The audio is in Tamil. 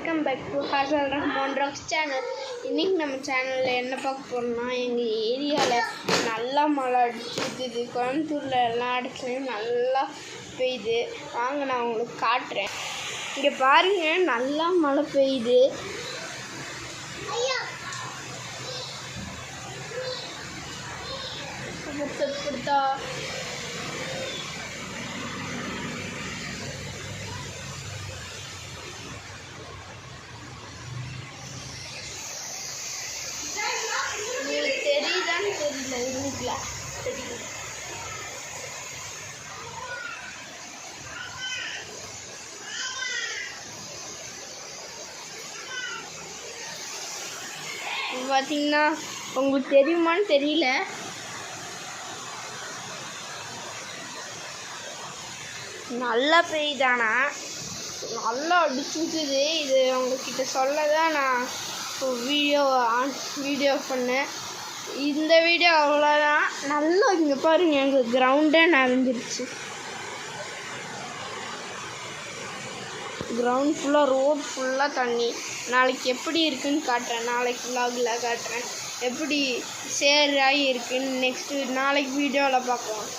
Welcome back to Hasal Rahman rocks channel. இன்றைக்கி நம்ம சேனலில் என்ன பார்க்க போகிறோம்னா, எங்கள் ஏரியாவில் நல்லா மழை அடிச்சுது. கோயம்புத்தூரில் எல்லா இடத்துலையும் நல்லா பெய்யுது. வாங்க நான் உங்களுக்கு காட்டுறேன். இங்கே பாருங்கள், நல்லா மழை பெய்யுது. இப்படித்தா தெரியுதான்னு தெரியல, இருக்குல்ல தெரியும். பார்த்தீங்கன்னா உங்களுக்கு தெரியுமான்னு தெரியல. நல்லா பெய்யுதானா, நல்லா அடிச்சுக்குது. இது உங்ககிட்ட சொல்ல தான் நான் வீடியோ பண்ணேன். இந்த வீடியோ அவ்வளோதான். நல்லா இங்கே பாருங்கள், எங்கள் கிரவுண்டே நிறைஞ்சிருச்சு. கிரவுண்ட் ஃபுல்லாக, ரோட் ஃபுல்லாக தண்ணி. நாளைக்கு எப்படி இருக்குன்னு காட்டுறேன், நாளைக்கு விலாகில் காட்டுறேன் எப்படி சேராகி இருக்குன்னு. நாளைக்கு வீடியோவில் பார்க்கலாம்.